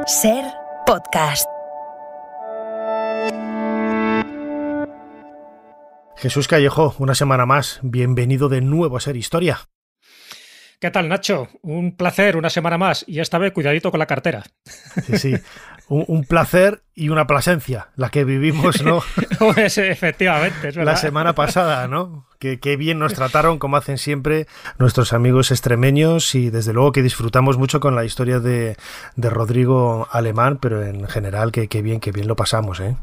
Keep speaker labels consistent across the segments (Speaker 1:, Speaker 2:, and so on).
Speaker 1: Ser podcast.
Speaker 2: Jesús Callejo, una semana más. Bienvenido de nuevo a Ser Historia.
Speaker 3: ¿Qué tal, Nacho? Un placer, una semana más. Y esta vez, cuidadito con la cartera.
Speaker 2: Sí. Un placer y una plasencia, la que vivimos, ¿no?
Speaker 3: Pues, efectivamente, es verdad.
Speaker 2: La semana pasada, ¿no? Qué bien nos trataron, como hacen siempre nuestros amigos extremeños, y desde luego que disfrutamos mucho con la historia de Rodrigo Alemán, pero en general qué bien lo pasamos, ¿eh?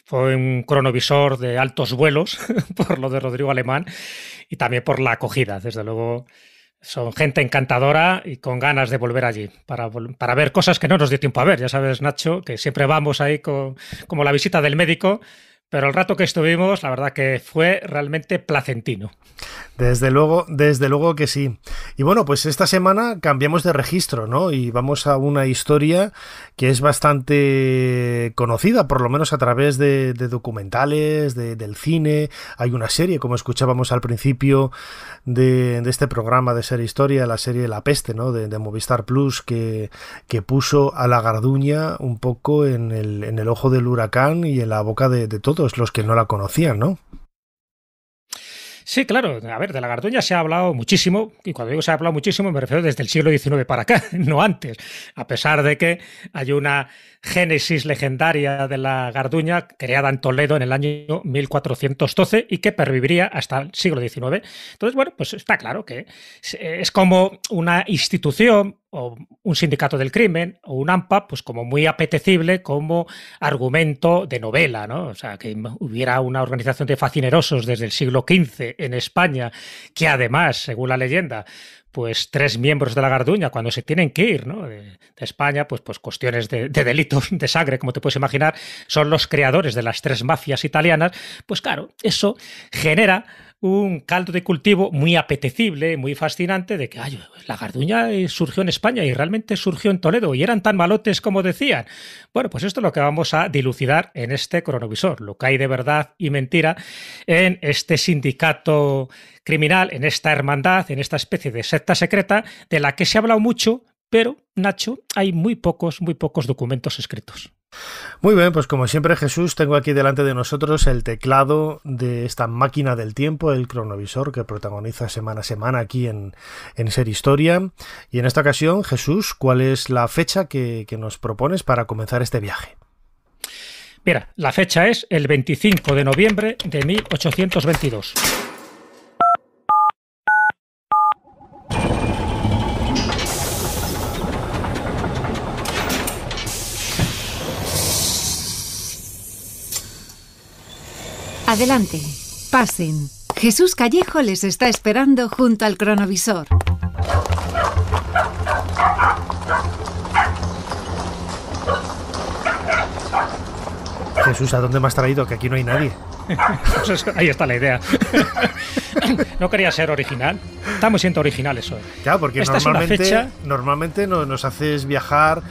Speaker 3: Fue un cronovisor de altos vuelos por lo de Rodrigo Alemán y también por la acogida, desde luego. Son gente encantadora y con ganas de volver allí para ver cosas que no nos dio tiempo a ver. Ya sabes, Nacho, que siempre vamos ahí como la visita del médico, pero el rato que estuvimos, la verdad que fue realmente placentino.
Speaker 2: Desde luego que sí. Y bueno, pues esta semana cambiamos de registro, ¿no? Y vamos a una historia que es bastante conocida, por lo menos a través de documentales, del cine. Hay una serie, como escuchábamos al principio de este programa de Ser Historia, la serie La Peste, ¿no? De Movistar Plus, que puso a la Garduña un poco en el ojo del huracán y en la boca de todos los que no la conocían, ¿no?
Speaker 3: Sí, claro. A ver, de la Garduña se ha hablado muchísimo, y cuando digo se ha hablado muchísimo me refiero desde el siglo XIX para acá, no antes, a pesar de que hay una génesis legendaria de la Garduña creada en Toledo en el año 1412 y que perviviría hasta el siglo XIX. Entonces, bueno, pues está claro que es como una institución o un sindicato del crimen o un AMPA, pues como muy apetecible como argumento de novela, ¿no? O sea, que hubiera una organización de facinerosos desde el siglo XV en España, que además, según la leyenda, pues 3 miembros de la Garduña, cuando se tienen que ir, ¿no? de España, pues cuestiones de delitos de sangre, como te puedes imaginar, son los creadores de las 3 mafias italianas. Pues claro, eso genera un caldo de cultivo muy apetecible, muy fascinante, de que la Garduña surgió en España y realmente surgió en Toledo y eran tan malotes como decían. Bueno, pues esto es lo que vamos a dilucidar en este cronovisor, lo que hay de verdad y mentira en este sindicato criminal, en esta hermandad, en esta especie de secta secreta de la que se ha hablado mucho, pero, Nacho, hay muy pocos documentos escritos.
Speaker 2: Muy bien, pues como siempre, Jesús, tengo aquí delante de nosotros el teclado de esta máquina del tiempo, el cronovisor que protagoniza semana a semana aquí en Ser Historia. Y en esta ocasión, Jesús, ¿cuál es la fecha que nos propones para comenzar este viaje?
Speaker 3: Mira, la fecha es el 25 de noviembre de 1822.
Speaker 4: Adelante, pasen. Jesús Callejo les está esperando junto al cronovisor.
Speaker 2: Jesús, ¿a dónde me has traído? Que aquí no hay nadie.
Speaker 3: Pues ahí está la idea. No quería ser original. Estamos siendo originales hoy.
Speaker 2: Claro, porque normalmente nos haces viajar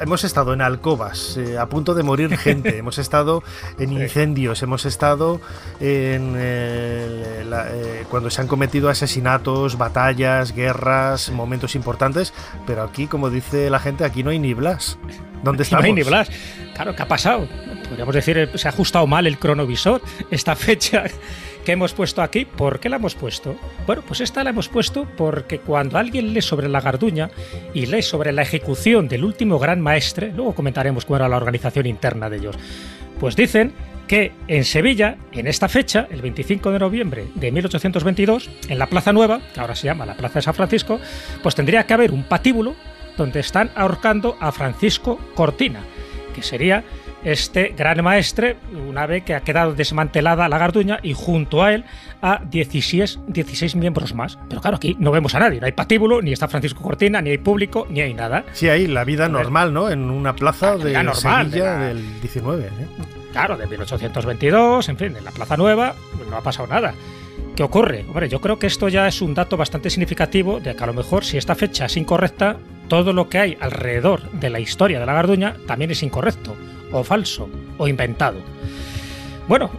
Speaker 2: hemos estado en alcobas, a punto de morir gente, hemos estado en incendios, hemos estado cuando se han cometido asesinatos, batallas, guerras, momentos importantes, pero aquí, como dice la gente, aquí no hay ni Blas. ¿Dónde estamos?
Speaker 3: No hay ni Blas. Claro, ¿qué ha pasado? Podríamos decir, se ha ajustado mal el cronovisor, esta fecha que hemos puesto aquí. ¿Por qué la hemos puesto? Bueno, pues esta la hemos puesto porque cuando alguien lee sobre la Garduña y lee sobre la ejecución del último gran maestre, luego comentaremos cómo era la organización interna de ellos, pues dicen que en Sevilla, en esta fecha, el 25 de noviembre de 1822, en la Plaza Nueva, que ahora se llama la Plaza de San Francisco, pues tendría que haber un patíbulo donde están ahorcando a Francisco Cortina, que sería este gran maestre, una vez que ha quedado desmantelada la Garduña, y junto a él a 16 miembros más. Pero claro, aquí no vemos a nadie, no hay patíbulo, ni está Francisco Cortina, ni hay público, ni hay nada.
Speaker 2: Sí, hay la vida normal, ¿no? En una plaza de Sevilla del 19, ¿eh?
Speaker 3: Claro, de 1822, en fin, en la Plaza Nueva no ha pasado nada. ¿Qué ocurre? Hombre, yo creo que esto ya es un dato bastante significativo de que a lo mejor, si esta fecha es incorrecta, todo lo que hay alrededor de la historia de la Garduña también es incorrecto, o falso, o inventado. Bueno,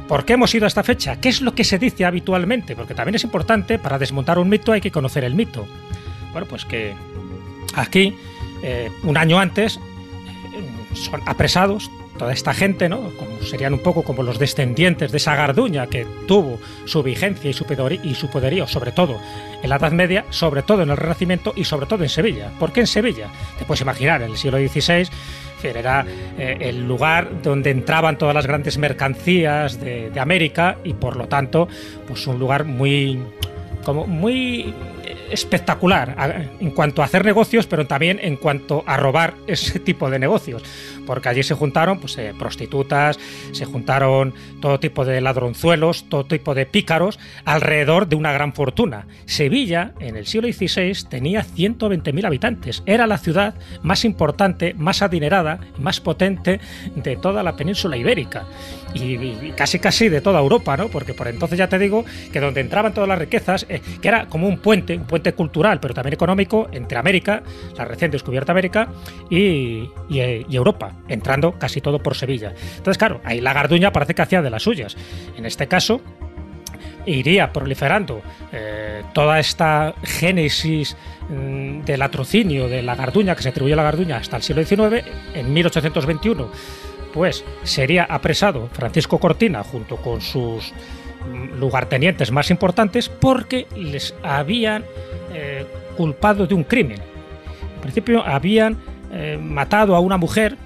Speaker 3: ¿por qué hemos ido a esta fecha? ¿Qué es lo que se dice habitualmente? Porque también es importante, para desmontar un mito hay que conocer el mito. Bueno, pues que aquí un año antes, son apresados toda esta gente, ¿no? Como serían un poco como los descendientes de esa Garduña que tuvo su vigencia y su poderío, sobre todo en la Edad Media, sobre todo en el Renacimiento y sobre todo en Sevilla. ¿Por qué en Sevilla? Te puedes imaginar, en el siglo XVI era el lugar donde entraban todas las grandes mercancías de América y por lo tanto pues un lugar muy espectacular en cuanto a hacer negocios, pero también en cuanto a robar ese tipo de negocios, porque allí se juntaron pues, prostitutas, se juntaron todo tipo de ladronzuelos, todo tipo de pícaros alrededor de una gran fortuna. Sevilla en el siglo XVI tenía 120.000 habitantes, era la ciudad más importante, más adinerada, más potente de toda la península ibérica y casi de toda Europa, ¿no? Porque por entonces ya te digo que donde entraban todas las riquezas, que era como un puente cultural, pero también económico entre América, la recién descubierta América y Europa, entrando casi todo por Sevilla. Entonces, claro, ahí la Garduña parece que hacía de las suyas. En este caso, iría proliferando toda esta génesis del latrocinio de la Garduña, que se atribuye a la Garduña hasta el siglo XIX. En 1821, pues sería apresado Francisco Cortina junto con sus lugartenientes más importantes porque les habían culpado de un crimen. En principio habían matado a una mujer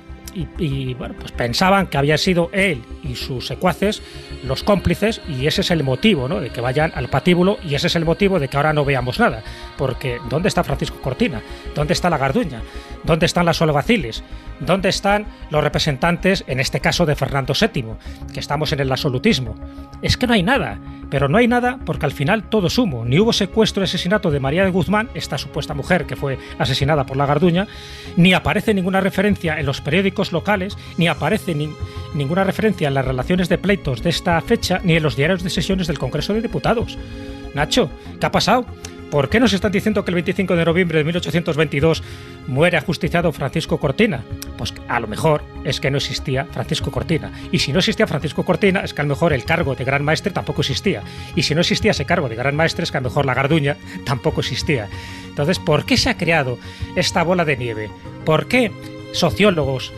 Speaker 3: y bueno, pues pensaban que habían sido él y sus secuaces los cómplices y ese es el motivo, ¿no?, de que vayan al patíbulo y ese es el motivo de que ahora no veamos nada, porque ¿dónde está Francisco Cortina? ¿Dónde está la Garduña? ¿Dónde están las alguaciles? ¿Dónde están los representantes, en este caso de Fernando VII, que estamos en el absolutismo? Es que no hay nada, pero no hay nada porque al final todo es humo. Ni hubo secuestro y asesinato de María de Guzmán, esta supuesta mujer que fue asesinada por la Garduña, ni aparece ninguna referencia en los periódicos locales, ni aparece ninguna referencia en las relaciones de pleitos de esta fecha, ni en los diarios de sesiones del Congreso de Diputados. Nacho, ¿qué ha pasado? ¿Por qué nos están diciendo que el 25 de noviembre de 1822 muere ajusticiado Francisco Cortina? Pues a lo mejor es que no existía Francisco Cortina. Y si no existía Francisco Cortina, es que a lo mejor el cargo de Gran Maestre tampoco existía. Y si no existía ese cargo de Gran Maestre, es que a lo mejor la Garduña tampoco existía. Entonces, ¿por qué se ha creado esta bola de nieve? ¿Por qué sociólogos,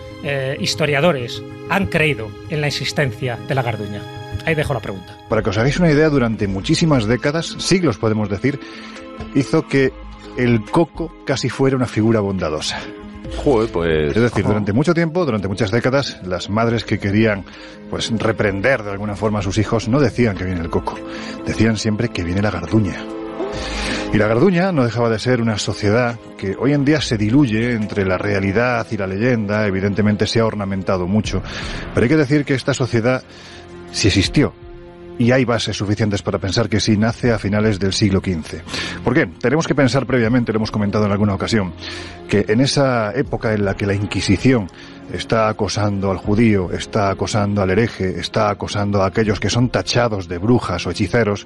Speaker 3: historiadores han creído en la existencia de la Garduña? Ahí dejo la pregunta.
Speaker 5: Para que os hagáis una idea, durante muchísimas décadas, siglos podemos decir, hizo que el coco casi fuera una figura bondadosa.
Speaker 6: Joder, pues...
Speaker 5: Es decir, durante mucho tiempo, durante muchas décadas, las madres que querían pues reprender de alguna forma a sus hijos no decían que viene el coco, decían siempre que viene la Garduña. Y la Garduña no dejaba de ser una sociedad que hoy en día se diluye entre la realidad y la leyenda, evidentemente se ha ornamentado mucho, pero hay que decir que esta sociedad sí existió. Y hay bases suficientes para pensar que sí nace a finales del siglo XV. ¿Por qué? Tenemos que pensar previamente, lo hemos comentado en alguna ocasión, que en esa época en la que la Inquisición está acosando al judío, está acosando al hereje, está acosando a aquellos que son tachados de brujas o hechiceros,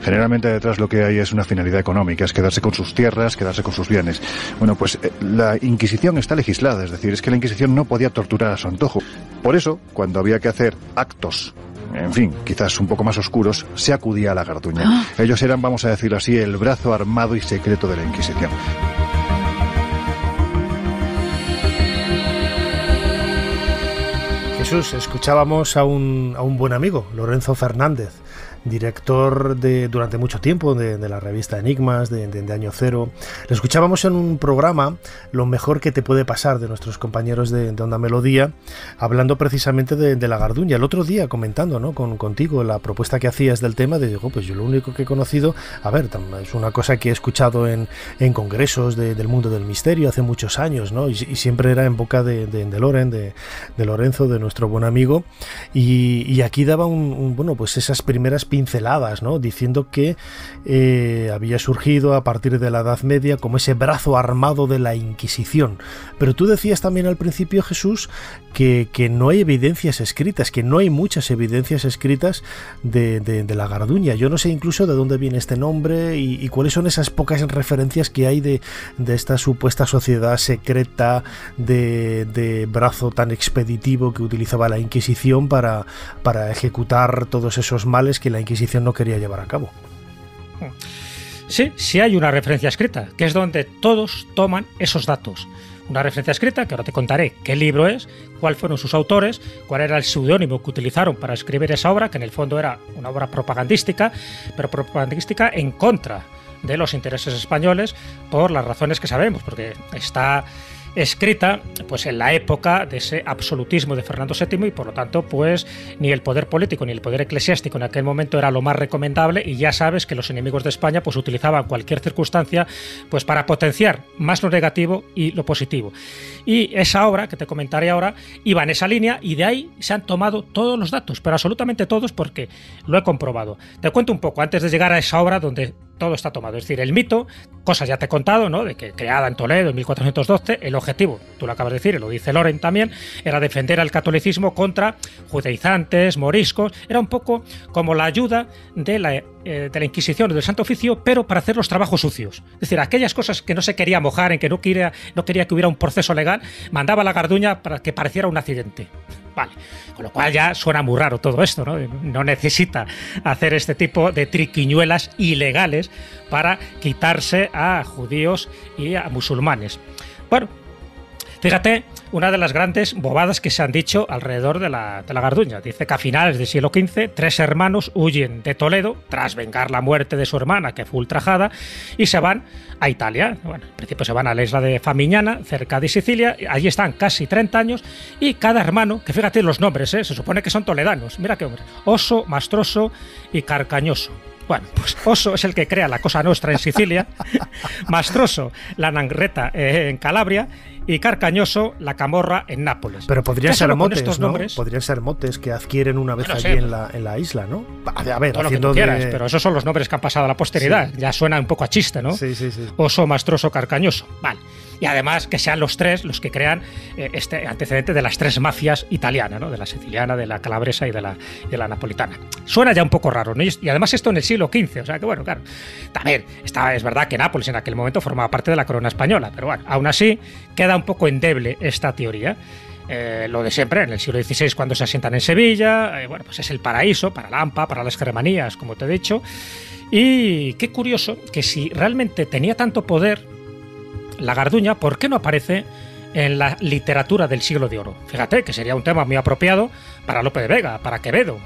Speaker 5: generalmente detrás lo que hay es una finalidad económica, es quedarse con sus tierras, quedarse con sus bienes. Bueno, pues la Inquisición está legislada, es decir, es que la Inquisición no podía torturar a su antojo. Por eso, cuando había que hacer actos, en fin, quizás un poco más oscuros, se acudía a la Garduña. Ellos eran, vamos a decirlo así, el brazo armado y secreto de la Inquisición.
Speaker 2: Jesús, escuchábamos a un buen amigo, Lorenzo Fernández, director durante mucho tiempo de la revista Enigmas, de Año Cero. Le escuchábamos en un programa, Lo mejor que te puede pasar, de nuestros compañeros de Onda Melodía, hablando precisamente de la Garduña. El otro día comentando, ¿no?, contigo la propuesta que hacías del tema, digo, pues yo lo único que he conocido, a ver, es una cosa que he escuchado en congresos del mundo del misterio hace muchos años, ¿no? Y siempre era en boca de Lorenzo, de nuestro buen amigo, y aquí daba bueno, pues esas primeras pinceladas, ¿no?, diciendo que había surgido a partir de la Edad Media como ese brazo armado de la Inquisición. Pero tú decías también al principio, Jesús, que no hay evidencias escritas, que no hay muchas evidencias escritas de la Garduña. Yo no sé incluso de dónde viene este nombre y cuáles son esas pocas referencias que hay de esta supuesta sociedad secreta de brazo tan expeditivo que utilizaba la Inquisición para ejecutar todos esos males que la Inquisición no quería llevar a cabo.
Speaker 3: Sí, sí hay una referencia escrita, que es donde todos toman esos datos. Una referencia escrita, que ahora te contaré qué libro es, cuáles fueron sus autores, cuál era el seudónimo que utilizaron para escribir esa obra, que en el fondo era una obra propagandística, pero propagandística en contra de los intereses españoles, por las razones que sabemos, porque está escrita pues en la época de ese absolutismo de Fernando VII y por lo tanto pues ni el poder político ni el poder eclesiástico en aquel momento era lo más recomendable, y ya sabes que los enemigos de España pues utilizaban cualquier circunstancia pues para potenciar más lo negativo y lo positivo. Y esa obra que te comentaré ahora iba en esa línea, y de ahí se han tomado todos los datos, pero absolutamente todos, porque lo he comprobado. Te cuento un poco antes de llegar a esa obra donde todo está tomado. Es decir, el mito, cosas ya te he contado, ¿no? De que creada en Toledo en 1412, el objetivo, tú lo acabas de decir, y lo dice Loren también, era defender al catolicismo contra judaizantes, moriscos. Era un poco como la ayuda de la Inquisición o del Santo Oficio, pero para hacer los trabajos sucios. Es decir, aquellas cosas que no se quería mojar, en que no quería que hubiera un proceso legal, mandaba a la Garduña para que pareciera un accidente. Vale, con lo cual ya suena muy raro todo esto, ¿no? No necesita hacer este tipo de triquiñuelas ilegales para quitarse a judíos y a musulmanes. Bueno, fíjate, una de las grandes bobadas que se han dicho alrededor de la Garduña. Dice que a finales del siglo XV, 3 hermanos huyen de Toledo tras vengar la muerte de su hermana, que fue ultrajada, y se van a Italia. Bueno, en principio se van a la isla de Famigliana, cerca de Sicilia. Allí están casi 30 años, y cada hermano, que fíjate los nombres, se supone que son toledanos. Mira qué hombre: Oso, Mastroso y Carcañoso. Bueno, pues Oso es el que crea la Cosa Nostra en Sicilia, Mastroso la Nangreta en Calabria, y Carcañoso la Camorra en Nápoles.
Speaker 2: Pero podrían ser motes,
Speaker 3: estos
Speaker 2: ¿no?
Speaker 3: nombres,
Speaker 2: podrían ser motes que adquieren una vez allí en la isla, ¿no? A ver,
Speaker 3: todo lo que tú quieras, pero esos son los nombres que han pasado a la posteridad. Sí. Ya suena un poco a chiste, ¿no?
Speaker 2: Sí.
Speaker 3: Oso, Mastroso, Carcañoso. Vale. Y además que sean los 3 los que crean este antecedente de las 3 mafias italianas, ¿no? De la siciliana, de la calabresa y de la napolitana. Suena ya un poco raro, ¿no? Y además esto en el siglo XV, o sea que bueno, claro. También es verdad que Nápoles en aquel momento formaba parte de la corona española, pero bueno, aún así queda un poco endeble esta teoría. Lo de siempre, en el siglo XVI, cuando se asientan en Sevilla, bueno, pues es el paraíso para Lampa, para las germanías, como te he dicho. Y qué curioso que si realmente tenía tanto poder la Garduña, ¿por qué no aparece en la literatura del Siglo de Oro? Fíjate que sería un tema muy apropiado para Lope de Vega, para Quevedo,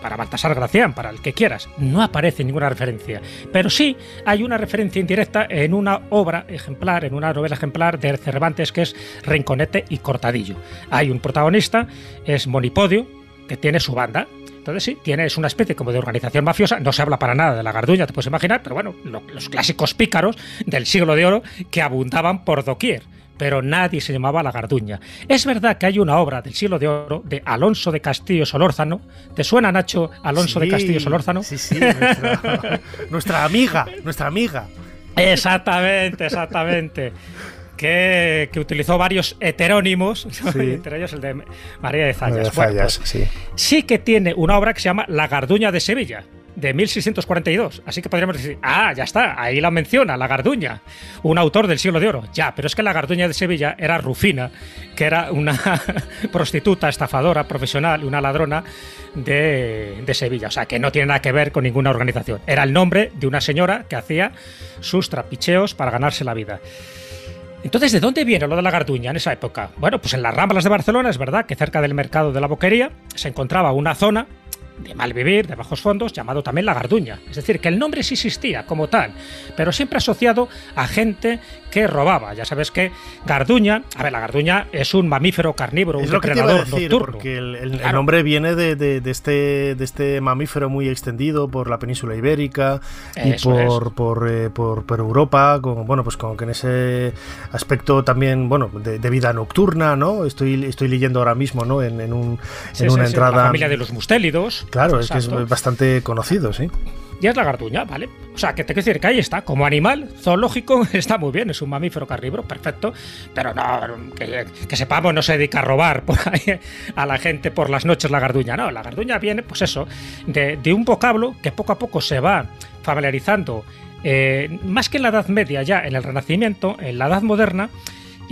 Speaker 3: para Baltasar Gracián, para el que quieras. No aparece ninguna referencia, pero sí hay una referencia indirecta en una obra ejemplar, en una novela ejemplar de Cervantes, que es Rinconete y Cortadillo. Hay un protagonista, es Monipodio, que tiene su banda. Entonces sí, es una especie como de organización mafiosa. No se habla para nada de la Garduña, te puedes imaginar, pero bueno, los clásicos pícaros del Siglo de Oro que abundaban por doquier, pero nadie se llamaba la Garduña. Es verdad que hay una obra del Siglo de Oro de Alonso de Castillo Solórzano. ¿Te suena, Nacho, Alonso de Castillo Solórzano?
Speaker 2: Sí, nuestra amiga.
Speaker 3: Exactamente. Que utilizó varios heterónimos, sí. Entre ellos el de María de Zayas. Sí que tiene una obra que se llama La Garduña de Sevilla, de 1642. Así que podríamos decir, ya está, ahí la menciona, la Garduña, un autor del Siglo de Oro. Ya, pero es que la Garduña de Sevilla era Rufina, que era una prostituta, estafadora profesional, una ladrona de Sevilla. O sea, que no tiene nada que ver con ninguna organización. Era el nombre de una señora que hacía sus trapicheos para ganarse la vida. Entonces, ¿de dónde viene lo de la Garduña en esa época? Bueno, pues en las Ramblas de Barcelona es verdad que cerca del mercado de la Boquería se encontraba una zona de mal vivir, de bajos fondos, llamado también la Garduña. Es decir, que el nombre sí existía como tal, pero siempre asociado a gente que robaba. Ya sabes que Garduña, la Garduña es un mamífero carnívoro, un depredador nocturno.
Speaker 2: Porque el nombre viene de este mamífero muy extendido por la península ibérica y por Europa, con que en ese aspecto también, de vida nocturna, ¿no? Estoy leyendo ahora mismo, ¿no? En una entrada.
Speaker 3: La familia de los mustélidos.
Speaker 2: Claro, es que es bastante conocido, sí.
Speaker 3: Y es la Garduña, ¿vale? O sea, que te quiero decir que ahí está, como animal zoológico está muy bien, es un mamífero carnívoro, perfecto, pero no, que sepamos, no se dedica a robar por ahí a la gente por las noches la Garduña, no, la Garduña viene, pues eso, de un vocablo que poco a poco se va familiarizando, más que en la Edad Media, ya en el Renacimiento, en la Edad Moderna,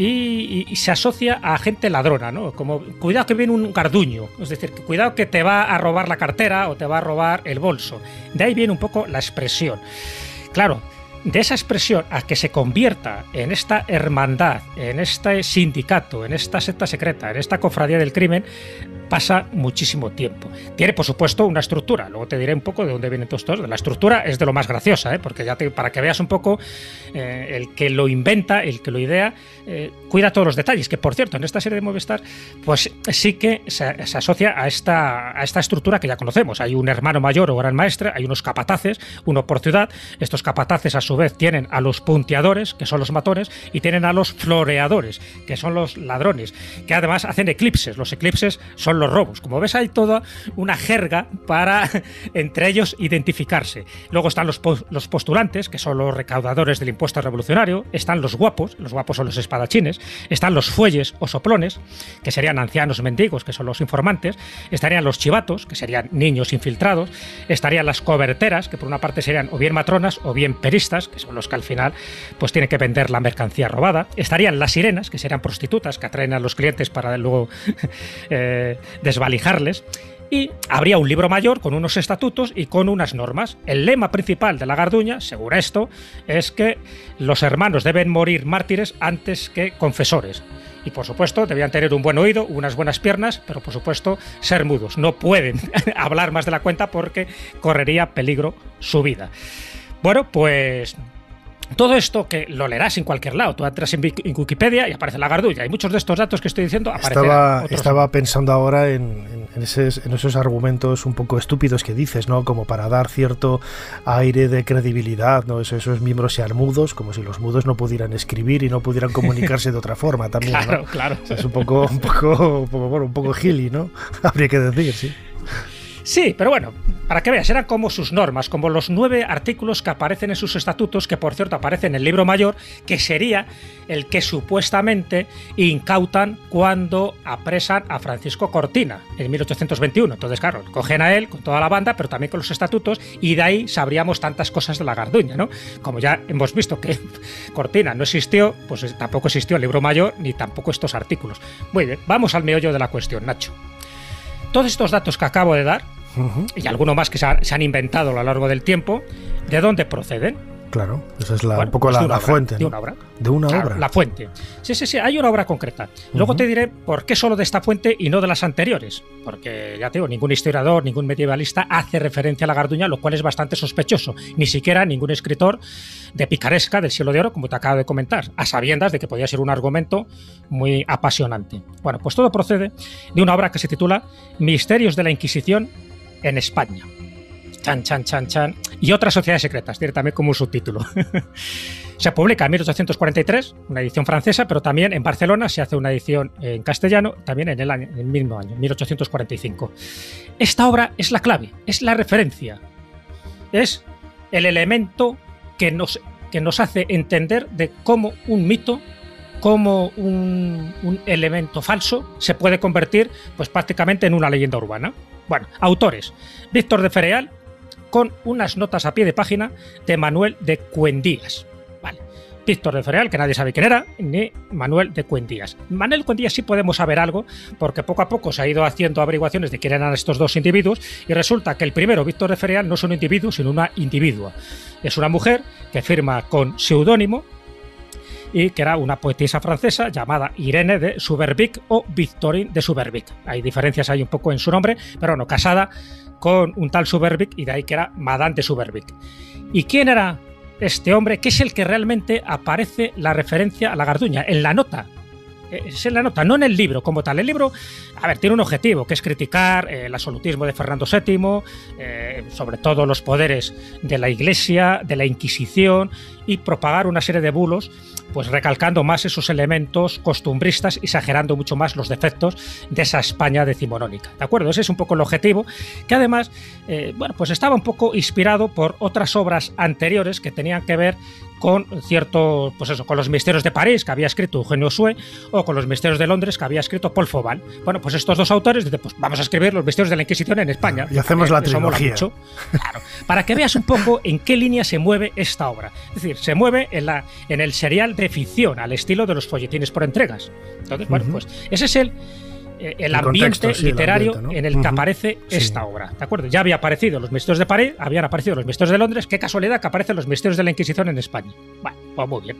Speaker 3: y se asocia a gente ladrona, ¿no? Como, cuidado que viene un garduño, es decir, que cuidado que te va a robar la cartera o te va a robar el bolso. De ahí viene un poco la expresión. Claro, de esa expresión a que se convierta en esta hermandad, en este sindicato, en esta secta secreta, en esta cofradía del crimen, pasa muchísimo tiempo. Tiene, por supuesto, una estructura. Luego te diré un poco de dónde vienen todos estos. La estructura es de lo más graciosa, porque para que veas un poco, el que lo inventa, el que lo idea, cuida todos los detalles. Que, por cierto, en esta serie de Movistar, pues sí que se asocia a esta estructura que ya conocemos. Hay un hermano mayor o gran maestre, hay unos capataces, uno por ciudad. Estos capataces, a su vez, tienen a los punteadores, que son los matones, y tienen a los floreadores, que son los ladrones, que además hacen eclipses. Los eclipses son los robos. Como ves, hay toda una jerga para entre ellos identificarse. Luego están los postulantes, que son los recaudadores del impuesto revolucionario. Están los guapos son los espadachines. Están los fuelles o soplones, que serían ancianos mendigos, que son los informantes. Estarían los chivatos, que serían niños infiltrados. Estarían las coberteras, que por una parte serían o bien matronas o bien peristas, que son los que al final pues tienen que vender la mercancía robada. Estarían las sirenas, que serían prostitutas, que atraen a los clientes para luego desvalijarles. Y habría un libro mayor con unos estatutos y con unas normas. El lema principal de la Garduña, según esto, es que los hermanos deben morir mártires antes que confesores. Y por supuesto debían tener un buen oído, unas buenas piernas, pero por supuesto ser mudos. No pueden hablar más de la cuenta porque correría peligro su vida. Bueno, pues todo esto, que lo leerás en cualquier lado. Tú entras en Wikipedia y aparece la Garduña. Y muchos de estos datos que estoy diciendo aparecerán.
Speaker 2: Estaba pensando ahora en esos argumentos un poco estúpidos que dices, ¿no? Como para dar cierto aire de credibilidad, ¿no? Esos miembros sean mudos, como si los mudos no pudieran escribir y no pudieran comunicarse de otra forma también,
Speaker 3: claro,
Speaker 2: ¿no?
Speaker 3: Claro.
Speaker 2: O sea, es un poco gili, ¿no? Habría que decir, sí.
Speaker 3: Sí, pero bueno, para que veas, eran como sus normas, como los 9 artículos que aparecen en sus estatutos, que por cierto aparecen en el libro mayor, que sería el que supuestamente incautan cuando apresan a Francisco Cortina en 1821. Entonces, claro, cogen a él con toda la banda, pero también con los estatutos, y de ahí sabríamos tantas cosas de la Garduña, ¿no? Como ya hemos visto que Cortina no existió, pues tampoco existió el libro mayor, ni tampoco estos artículos. Muy bien, vamos al meollo de la cuestión, Nacho. Todos estos datos que acabo de dar, y alguno más que se han inventado a lo largo del tiempo, ¿de dónde proceden?
Speaker 2: Claro, esa es un poco la fuente, ¿no?
Speaker 3: De una obra.
Speaker 2: De una obra.
Speaker 3: La fuente. Sí, hay una obra concreta. Luego te diré por qué solo de esta fuente y no de las anteriores. Porque, ya te digo, ningún historiador, ningún medievalista hace referencia a la Garduña, lo cual es bastante sospechoso. Ni siquiera ningún escritor de picaresca del siglo de oro, como te acabo de comentar, a sabiendas de que podía ser un argumento muy apasionante. Bueno, pues todo procede de una obra que se titula Misterios de la Inquisición en España. Chan, chan, chan, chan. Y otras sociedades secretas, tiene también como un subtítulo. Se publica en 1843, una edición francesa, pero también en Barcelona se hace una edición en castellano, también en el mismo año, 1845. Esta obra es la clave, es la referencia, es el elemento que nos hace entender de cómo un mito, cómo un elemento falso se puede convertir pues prácticamente en una leyenda urbana. Bueno, autores: Víctor de Fereal, con unas notas a pie de página de Manuel de Cuendías. Vale. Víctor de Fereal, que nadie sabe quién era, ni Manuel de Cuendías. Manuel de Cuendías sí podemos saber algo, porque poco a poco se ha ido haciendo averiguaciones de quién eran estos dos individuos, y resulta que el primero, Víctor de Fereal, no es un individuo, sino una individua. Es una mujer que firma con seudónimo, y que era una poetisa francesa llamada Irene de Subervic o Victorine de Subervic. Hay diferencias ahí un poco en su nombre, pero bueno, casada con un tal Subervic, y de ahí que era Madame de Subervic. ¿Y quién era este hombre? Que es el que realmente aparece la referencia a la Garduña, en la nota. Es en la nota, no en el libro como tal. El libro, a ver, tiene un objetivo, que es criticar el absolutismo de Fernando VII, sobre todo los poderes de la Iglesia, de la Inquisición, y propagar una serie de bulos, pues recalcando más esos elementos costumbristas, exagerando mucho más los defectos de esa España decimonónica. ¿De acuerdo? Ese es un poco el objetivo, que además, pues estaba un poco inspirado por otras obras anteriores que tenían que ver con con los misterios de París, que había escrito Eugenio Sue, o con los misterios de Londres, que había escrito Paul Fauval. Bueno, pues estos dos autores dicen, pues vamos a escribir los misterios de la Inquisición en España.
Speaker 2: Y hacemos la trilogía.
Speaker 3: Claro, para que veas un poco en qué línea se mueve esta obra. Es decir, se mueve en el serial de ficción, al estilo de los folletines por entregas. Entonces, bueno, pues ese es el ambiente
Speaker 2: contexto, sí,
Speaker 3: literario
Speaker 2: el ambiente, ¿no?
Speaker 3: en el que aparece esta obra, ¿de acuerdo? Ya había aparecido Los Misterios de París, habían aparecido Los Misterios de Londres, qué casualidad que aparecen Los Misterios de la Inquisición en España. Bueno, pues muy bien.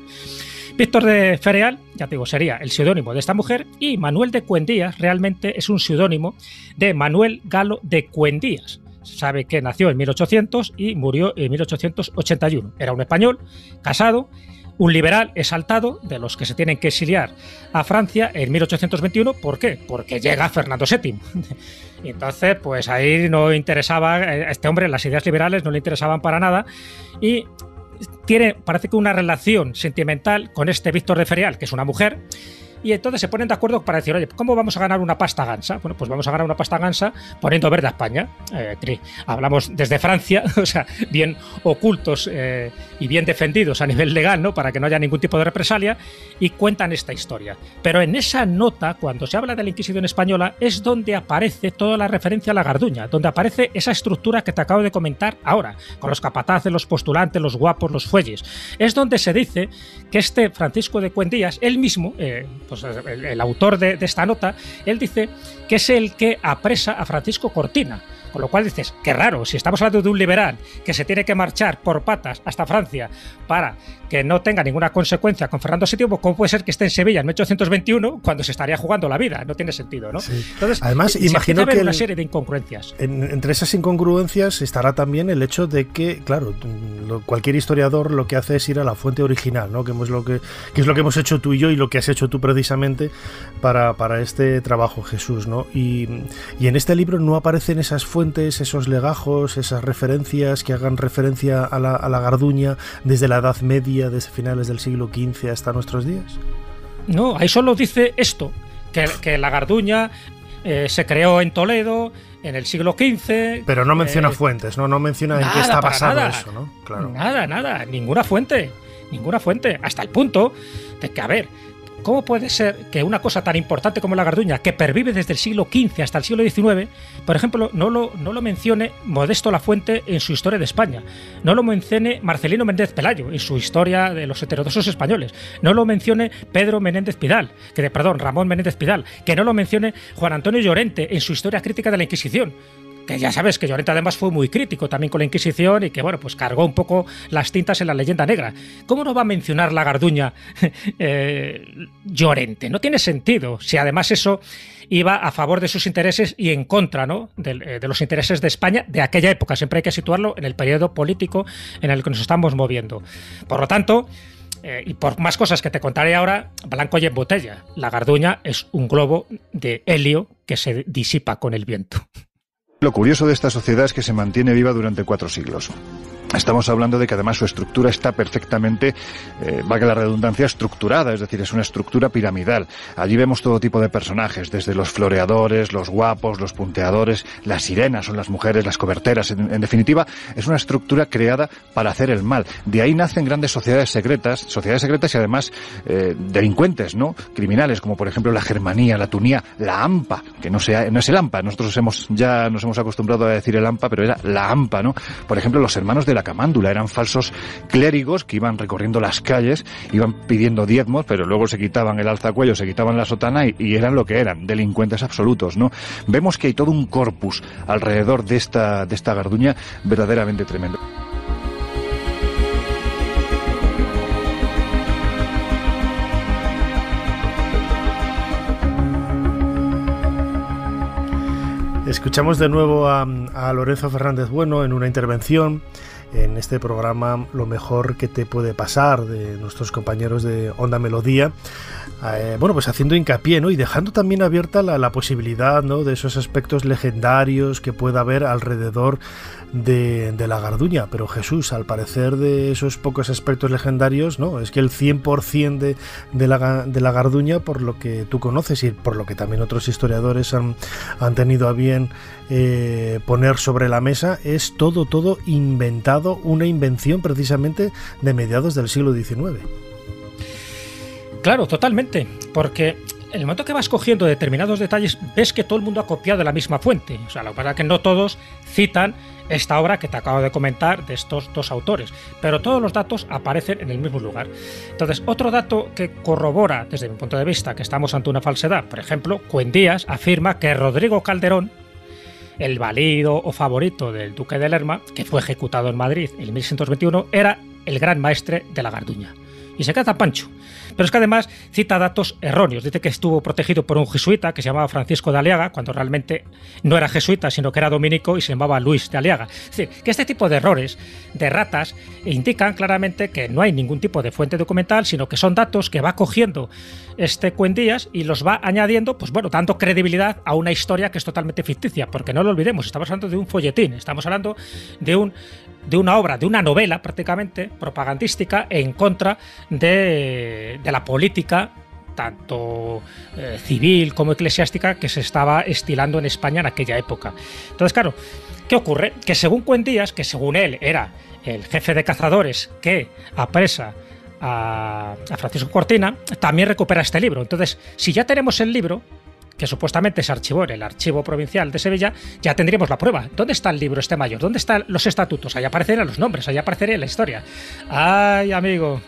Speaker 3: Víctor de Fereal, ya te digo, sería el seudónimo de esta mujer, y Manuel de Cuendías realmente es un seudónimo de Manuel Galo de Cuendías. Se sabe que nació en 1800 y murió en 1881. Era un español, casado, un liberal exaltado, de los que se tienen que exiliar a Francia en 1821. ¿Por qué? Porque llega Fernando VII. Y entonces, pues ahí no interesaba, a este hombre las ideas liberales no le interesaban para nada, y tiene, parece que una relación sentimental con este Víctor de Fereal, que es una mujer. Y entonces se ponen de acuerdo para decir, oye, ¿cómo vamos a ganar una pasta gansa? Bueno, pues vamos a ganar una pasta gansa poniendo verde a España. Hablamos desde Francia, o sea, bien ocultos y bien defendidos a nivel legal, ¿no? Para que no haya ningún tipo de represalia, y cuentan esta historia. Pero en esa nota, cuando se habla de la Inquisición española, es donde aparece toda la referencia a la Garduña, donde aparece esa estructura que te acabo de comentar ahora, con los capataces, los postulantes, los guapos, los fuelles. Es donde se dice que este Francisco de Cuendías, él mismo, pues el autor de esta nota, él dice que es el que apresa a Francisco Cortina. Con lo cual dices, qué raro, si estamos hablando de un liberal que se tiene que marchar por patas hasta Francia para que no tenga ninguna consecuencia con Fernando VII, ¿cómo puede ser que esté en Sevilla en 1821 cuando se estaría jugando la vida? No tiene sentido, ¿no?
Speaker 2: Sí.
Speaker 3: Entonces,
Speaker 2: además, imagino que
Speaker 3: una serie de incongruencias.
Speaker 2: Entre esas incongruencias estará también el hecho de que, claro, cualquier historiador lo que hace es ir a la fuente original, ¿no? Que es lo que hemos hecho tú y yo, y lo que has hecho tú precisamente para este trabajo, Jesús, ¿no? Y en este libro no aparecen esas fuentes, esos legajos, esas referencias que hagan referencia a la Garduña desde la Edad Media, desde finales del siglo XV hasta nuestros días.
Speaker 3: No, ahí solo dice esto, que la Garduña se creó en Toledo en el siglo XV.
Speaker 2: Pero no menciona fuentes, no menciona en qué está basado eso, ¿no? Claro.
Speaker 3: Nada, ninguna fuente, hasta el punto de que, a ver, ¿cómo puede ser que una cosa tan importante como la Garduña, que pervive desde el siglo XV hasta el siglo XIX, por ejemplo, no lo mencione Modesto Lafuente en su Historia de España, no lo mencione Marcelino Méndez Pelayo en su Historia de los heterodoxos españoles, no lo mencione Ramón Menéndez Pidal, que no lo mencione Juan Antonio Llorente en su Historia crítica de la Inquisición? Que ya sabes que Llorente además fue muy crítico también con la Inquisición y que, bueno, pues cargó un poco las tintas en la leyenda negra. ¿Cómo no va a mencionar la Garduña Llorente? No tiene sentido, si además eso iba a favor de sus intereses y en contra, ¿no? de los intereses de España de aquella época. Siempre hay que situarlo en el periodo político en el que nos estamos moviendo. Por lo tanto, y por más cosas que te contaré ahora, blanco y en botella. La Garduña es un globo de helio que se disipa con el viento.
Speaker 5: Lo curioso de esta sociedad es que se mantiene viva durante 4 siglos. Estamos hablando de que además su estructura está perfectamente, valga la redundancia, estructurada, es decir, es una estructura piramidal. Allí vemos todo tipo de personajes, desde los floreadores, los guapos, los punteadores, las sirenas, son las mujeres, las coberteras. En definitiva, es una estructura creada para hacer el mal. De ahí nacen grandes sociedades secretas y además delincuentes, ¿no? Criminales, como por ejemplo la Germanía, la Tunía, la AMPA, que no es el AMPA. Nosotros ya nos hemos acostumbrado a decir el AMPA, pero era la AMPA, ¿no? Por ejemplo, los hermanos de la Camándula eran falsos clérigos que iban recorriendo las calles, iban pidiendo diezmos, pero luego se quitaban el alzacuello, se quitaban la sotana y eran lo que eran, delincuentes absolutos, ¿no? Vemos que hay todo un corpus alrededor de esta Garduña verdaderamente tremendo.
Speaker 2: Escuchamos de nuevo a Lorenzo Fernández Bueno en una intervención en este programa Lo mejor que te puede pasar, de nuestros compañeros de Onda Melodía, bueno, pues haciendo hincapié, ¿no? Y dejando también abierta la posibilidad, ¿no? De esos aspectos legendarios que pueda haber alrededor de la Garduña. Pero Jesús, al parecer, de esos pocos aspectos legendarios, no, es que el 100% de la Garduña, por lo que tú conoces y por lo que también otros historiadores han tenido a bien poner sobre la mesa, es todo inventado, una invención precisamente de mediados del siglo XIX.
Speaker 3: Claro, totalmente, porque el momento que vas cogiendo determinados detalles, ves que todo el mundo ha copiado de la misma fuente. O sea, lo que pasa es que no todos citan esta obra que te acabo de comentar de estos dos autores, pero todos los datos aparecen en el mismo lugar. Entonces, otro dato que corrobora, desde mi punto de vista, que estamos ante una falsedad, por ejemplo, Cuendías afirma que Rodrigo Calderón, el valido o favorito del duque de Lerma, que fue ejecutado en Madrid en 1621, era el gran maestre de la Garduña. Y se queda pancho. Pero es que además cita datos erróneos. Dice que estuvo protegido por un jesuita que se llamaba Francisco de Aliaga, cuando realmente no era jesuita, sino que era dominico y se llamaba Luis de Aliaga. Es decir, que este tipo de errores, de ratas, indican claramente que no hay ningún tipo de fuente documental, sino que son datos que va cogiendo este Cuendías y los va añadiendo, pues bueno, dando credibilidad a una historia que es totalmente ficticia, porque no lo olvidemos, estamos hablando de un folletín, estamos hablando de una obra, de una novela prácticamente propagandística en contra de la política tanto civil como eclesiástica que se estaba estilando en España en aquella época. Entonces, claro, ¿qué ocurre? Que según Cuendías, que según él era el jefe de cazadores que apresa a Francisco Cortina, también recupera este libro. Entonces, si ya tenemos el libro, que supuestamente se archivó en el Archivo Provincial de Sevilla, ya tendríamos la prueba. ¿Dónde está el libro este mayor? ¿Dónde están los estatutos? Ahí aparecerían los nombres, ahí aparecería la historia. ¡Ay, amigo!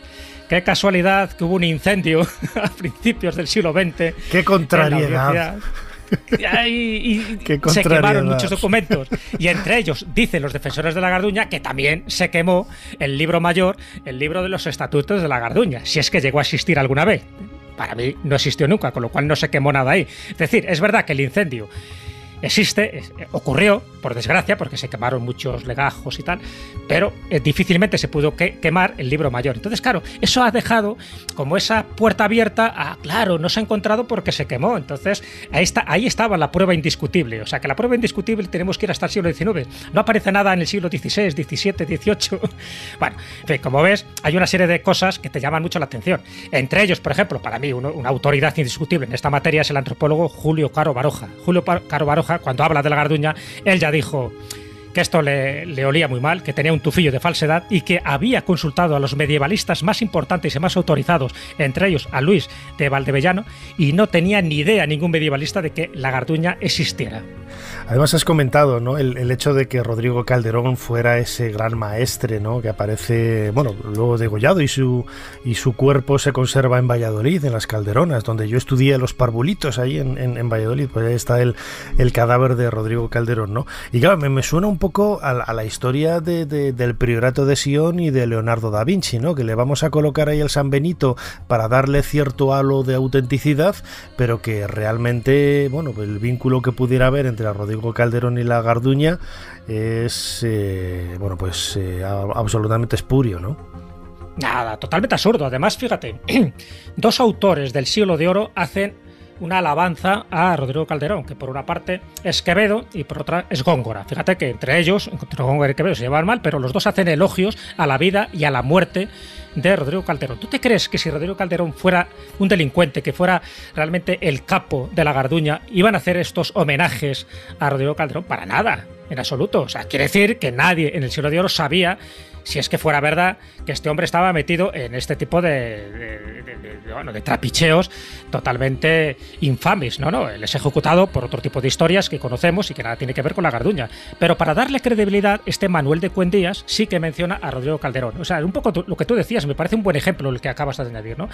Speaker 3: Qué casualidad que hubo un incendio a principios del siglo XX.
Speaker 2: ¡Qué contrariedad!
Speaker 3: Y se quemaron muchos documentos. Y entre ellos, dicen los defensores de la Garduña, que también se quemó el libro mayor, el libro de los estatutos de la Garduña, si es que llegó a existir alguna vez. Para mí no existió nunca, con lo cual no se quemó nada ahí. Es decir, es verdad que el incendio existe, ocurrió, por desgracia, porque se quemaron muchos legajos y tal, pero difícilmente se pudo quemar el libro mayor. Entonces, claro, eso ha dejado como esa puerta abierta a, claro, no se ha encontrado porque se quemó. Entonces, ahí estaba la prueba indiscutible. O sea, que la prueba indiscutible tenemos que ir hasta el siglo XIX. No aparece nada en el siglo XVI, XVII, XVIII. Bueno, en fin, como ves, hay una serie de cosas que te llaman mucho la atención. Entre ellos, por ejemplo, para mí, una autoridad indiscutible en esta materia es el antropólogo Julio Caro Baroja. Julio Caro Baroja, cuando habla de la Garduña, él ya dijo que esto le olía muy mal, que tenía un tufillo de falsedad y que había consultado a los medievalistas más importantes y más autorizados, entre ellos a Luis de Valdevellano, y no tenía ni idea ningún medievalista de que la Garduña existiera.
Speaker 2: Además has comentado, ¿no?, el hecho de que Rodrigo Calderón fuera ese gran maestre, ¿no?, que aparece, bueno, luego degollado y su cuerpo se conserva en Valladolid, en las Calderonas, donde yo estudié los parvulitos ahí en Valladolid, pues ahí está el cadáver de Rodrigo Calderón, ¿no? Y claro, me suena un poco a la historia del priorato de Sion y de Leonardo da Vinci, ¿no?, que le vamos a colocar ahí el San Benito para darle cierto halo de autenticidad, pero que realmente, bueno, el vínculo que pudiera haber entre Rodrigo Calderón y la Garduña es absolutamente espurio, ¿no?
Speaker 3: Nada, totalmente absurdo. Además, fíjate, dos autores del Siglo de Oro hacen una alabanza a Rodrigo Calderón, que por una parte es Quevedo y por otra es Góngora. Fíjate que entre ellos, entre Góngora y Quevedo, se llevan mal, pero los dos hacen elogios a la vida y a la muerte de Rodrigo Calderón. ¿Tú te crees que si Rodrigo Calderón fuera un delincuente, que fuera realmente el capo de la Garduña, iban a hacer estos homenajes a Rodrigo Calderón? Para nada, en absoluto. O sea, quiere decir que nadie en el Siglo de Oro sabía, si es que fuera verdad, que este hombre estaba metido en este tipo de trapicheos totalmente infames. No, él es ejecutado por otro tipo de historias que conocemos y que nada tiene que ver con la Garduña. Pero para darle credibilidad, este Manuel de Cuendías sí que menciona a Rodrigo Calderón. O sea, un poco lo que tú decías, me parece un buen ejemplo el que acabas de añadir, ¿no?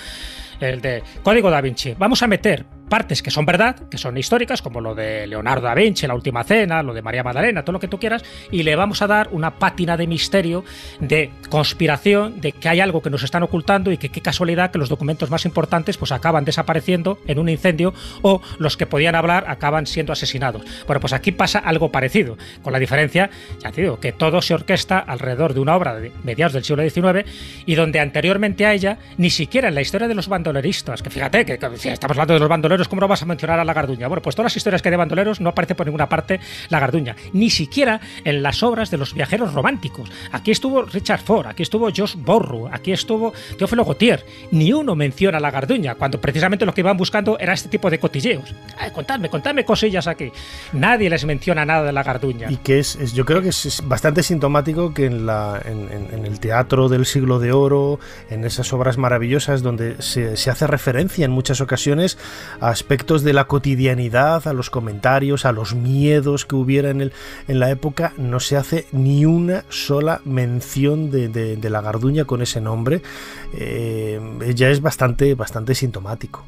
Speaker 3: El de Código da Vinci. Vamos a meter partes que son verdad, que son históricas, como lo de Leonardo da Vinci, la Última Cena, lo de María Magdalena, todo lo que tú quieras, y le vamos a dar una pátina de misterio, de conspiración, de que hay algo que nos están ocultando y que qué casualidad que los documentos más importantes pues acaban desapareciendo en un incendio, o los que podían hablar acaban siendo asesinados. Bueno, pues aquí pasa algo parecido, con la diferencia, ya te digo, que todo se orquesta alrededor de una obra de mediados del siglo XIX y donde anteriormente a ella, ni siquiera en la historia de los bandoleristas, que fíjate que si estamos hablando de los bandoleros, ¿cómo no vas a mencionar a la Garduña? Bueno, pues todas las historias que hay de bandoleros no aparece por ninguna parte la Garduña, ni siquiera en las obras de los viajeros románticos. Aquí estuvo Richard Ford, aquí estuvo Josh Borru, aquí estuvo Teófilo Gautier. Ni uno menciona a la Garduña, cuando precisamente lo que iban buscando era este tipo de cotilleos. Contadme cosillas aquí. Nadie les menciona nada de la Garduña.
Speaker 2: Y que yo creo que es bastante sintomático que en el teatro del Siglo de Oro, en esas obras maravillosas donde se hace referencia en muchas ocasiones a aspectos de la cotidianidad, a los comentarios, a los miedos que hubiera en la época, no se hace ni una sola mención de la Garduña con ese nombre. Ya es bastante sintomático.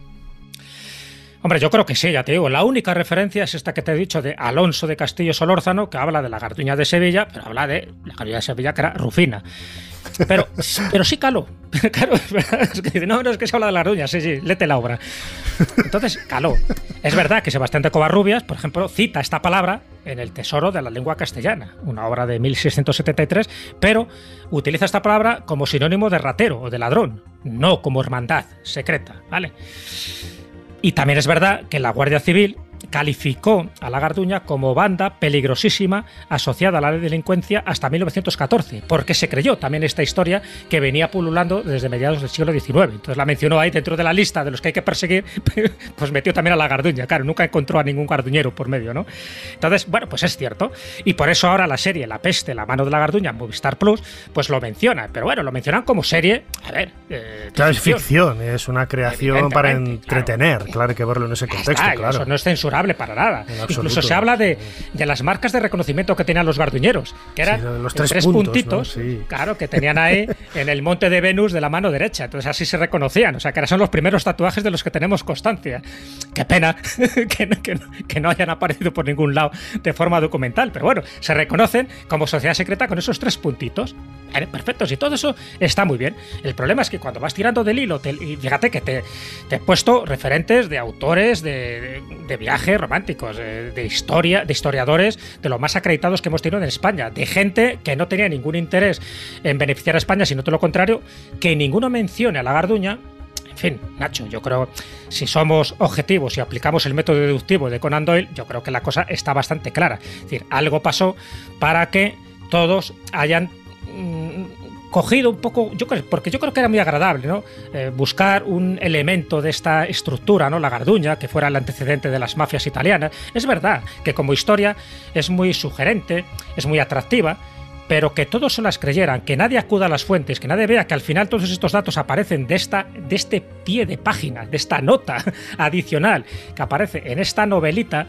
Speaker 3: Hombre, yo creo que sí, ya te digo, la única referencia es esta que te he dicho de Alonso de Castillo Solórzano, que habla de la Garduña de Sevilla, pero habla de la Garduña de Sevilla que era Rufina. Pero sí caló. Claro, es que no es que se habla de la Garduña, sí, léete la obra. Entonces, caló. Es verdad que Sebastián de Covarrubias, por ejemplo, cita esta palabra en El Tesoro de la Lengua Castellana, una obra de 1673, pero utiliza esta palabra como sinónimo de ratero o de ladrón, no como hermandad secreta, ¿vale? Y también es verdad que la Guardia Civil calificó a la Garduña como banda peligrosísima asociada a la delincuencia hasta 1914, porque se creyó también esta historia que venía pululando desde mediados del siglo XIX. Entonces la mencionó ahí dentro de la lista de los que hay que perseguir, pues metió también a la Garduña. Claro, nunca encontró a ningún garduñero por medio, ¿no? Entonces, bueno, pues es cierto. Y por eso ahora la serie La Peste, la mano de la Garduña, Movistar Plus, pues lo menciona. Pero bueno, lo mencionan como serie, a ver...
Speaker 2: claro, es ficción, es una creación para entretener, claro, hay que verlo en ese contexto, claro. Eso
Speaker 3: no es censurable para nada. Incluso se habla de las marcas de reconocimiento que tenían los garduñeros, que eran
Speaker 2: los tres puntitos,
Speaker 3: ¿no? Sí. Claro, que tenían ahí en el monte de Venus de la mano derecha. Entonces así se reconocían. O sea, que ahora son los primeros tatuajes de los que tenemos constancia. Qué pena que no hayan aparecido por ningún lado de forma documental. Pero bueno, se reconocen como sociedad secreta con esos 3 puntitos. Perfecto, si todo eso está muy bien. El problema es que cuando vas tirando del hilo, y fíjate que te he puesto referentes de autores de viajes románticos, de historiadores, de los más acreditados que hemos tenido en España, de gente que no tenía ningún interés en beneficiar a España, sino todo lo contrario, que ninguno mencione a la Garduña. En fin, Nacho, yo creo, si somos objetivos y aplicamos el método deductivo de Conan Doyle, yo creo que la cosa está bastante clara. Es decir, algo pasó para que todos hayan cogido un poco, porque yo creo que era muy agradable, ¿no? Buscar un elemento de esta estructura, ¿no? La Garduña, que fuera el antecedente de las mafias italianas. Es verdad que como historia es muy sugerente, es muy atractiva, pero que todos se las creyeran, que nadie acuda a las fuentes, que nadie vea que al final todos estos datos aparecen de este pie de página, de esta nota adicional que aparece en esta novelita.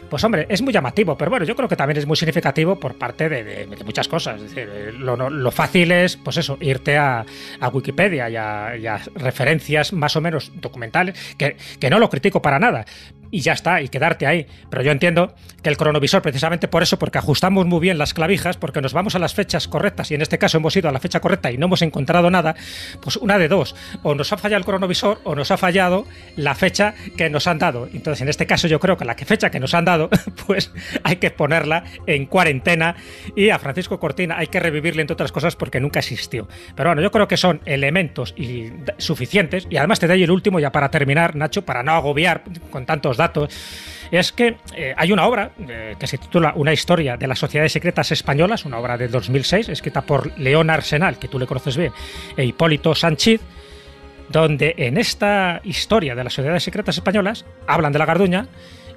Speaker 3: Pues hombre, es muy llamativo, pero bueno, yo creo que también es muy significativo por parte de muchas cosas. Es decir, lo fácil es, pues eso, irte a Wikipedia y a referencias más o menos documentales, que no lo critico para nada, y ya está, y quedarte ahí. Pero yo entiendo que el cronovisor, precisamente por eso, porque ajustamos muy bien las clavijas, porque nos vamos a las fechas correctas, y en este caso hemos ido a la fecha correcta y no hemos encontrado nada, pues una de dos, o nos ha fallado el cronovisor o nos ha fallado la fecha que nos han dado. Entonces, en este caso yo creo que la fecha que nos han dado, pues hay que ponerla en cuarentena, y a Francisco Cortina hay que revivirle, entre otras cosas, porque nunca existió. Pero bueno, yo creo que son elementos suficientes, y además te doy el último ya para terminar, Nacho, para no agobiar con tantos datos. Es que hay una obra que se titula Una historia de las sociedades secretas españolas, una obra de 2006, escrita por León Arsenal, que tú le conoces bien, e Hipólito Sanchís, donde en esta historia de las sociedades secretas españolas hablan de la Garduña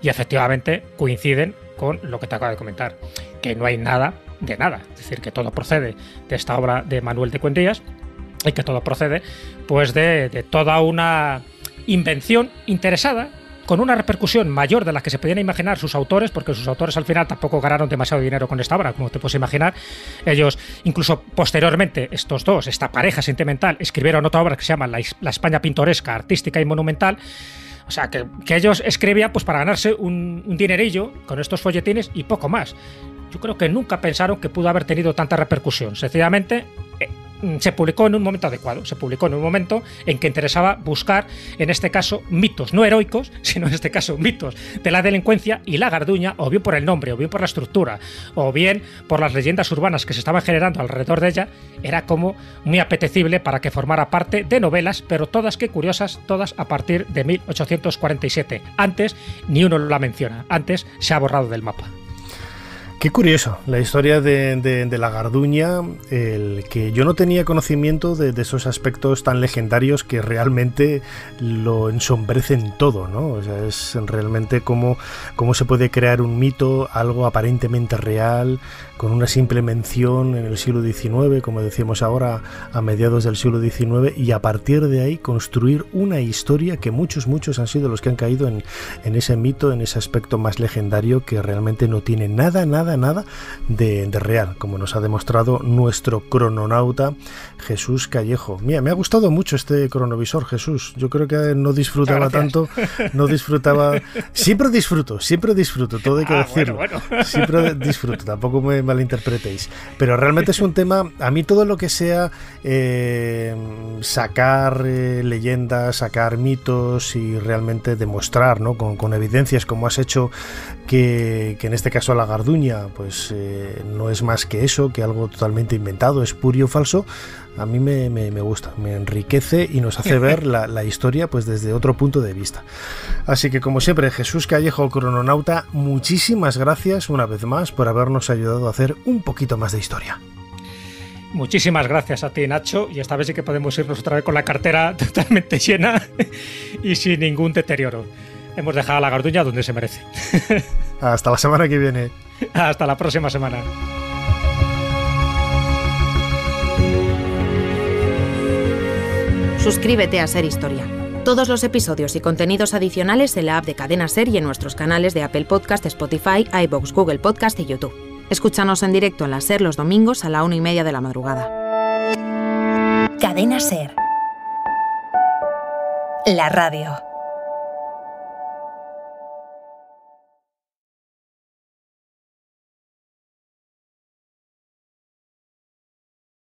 Speaker 3: y efectivamente coinciden con lo que te acabo de comentar, que no hay nada de nada, es decir, que todo procede de esta obra de Manuel de Cuendías y que todo procede pues de toda una invención interesada, con una repercusión mayor de la que se podían imaginar sus autores, porque sus autores al final tampoco ganaron demasiado dinero con esta obra, como te puedes imaginar. Ellos, incluso posteriormente, estos dos, esta pareja sentimental, escribieron otra obra que se llama La España pintoresca, artística y monumental. O sea, que ellos escribían pues para ganarse un dinerillo con estos folletines y poco más. Yo creo que nunca pensaron que pudo haber tenido tanta repercusión. Sencillamente se publicó en un momento adecuado, se publicó en un momento en que interesaba buscar, en este caso, mitos, no heroicos, sino en este caso mitos de la delincuencia, y la Garduña, o bien por el nombre, o bien por la estructura, o bien por las leyendas urbanas que se estaban generando alrededor de ella, era como muy apetecible para que formara parte de novelas, pero todas, qué curiosas, todas a partir de 1847. Antes ni uno la menciona, antes se ha borrado del mapa.
Speaker 2: Qué curioso, la historia de la Garduña, el que yo no tenía conocimiento de esos aspectos tan legendarios que realmente lo ensombrecen todo, ¿no? O sea, es realmente cómo se puede crear un mito, algo aparentemente real, con una simple mención en el siglo XIX, como decíamos ahora, a mediados del siglo XIX, y a partir de ahí construir una historia que muchos han sido los que han caído en ese mito, en ese aspecto más legendario que realmente no tiene nada de real, como nos ha demostrado nuestro crononauta Jesús Callejo. Mira, me ha gustado mucho este cronovisor, Jesús. Yo creo que no disfrutaba tanto, Siempre disfruto, todo hay que decirlo.
Speaker 3: Bueno.
Speaker 2: Siempre disfruto, tampoco me malinterpretéis. Pero realmente es un tema, a mí todo lo que sea sacar leyendas, sacar mitos y realmente demostrar, ¿no? Con evidencias, como has hecho, que en este caso la Garduña pues no es más que eso, que algo totalmente inventado, espurio, falso. A mí me gusta, me enriquece y nos hace ver la historia pues desde otro punto de vista. Así que, como siempre, Jesús Callejo, crononauta, muchísimas gracias una vez más por habernos ayudado a hacer un poquito más de historia.
Speaker 3: Muchísimas gracias a ti, Nacho, y esta vez sí que podemos irnos otra vez con la cartera totalmente llena y sin ningún deterioro. Hemos dejado a la Garduña donde se merece.
Speaker 2: Hasta la semana que viene.
Speaker 3: Hasta la próxima semana.
Speaker 6: Suscríbete a Ser Historia. Todos los episodios y contenidos adicionales en la app de Cadena Ser y en nuestros canales de Apple Podcast, Spotify, iVoox, Google Podcast y YouTube. Escúchanos en directo en la Ser los domingos a la 1:30 de la madrugada.
Speaker 1: Cadena Ser. La radio.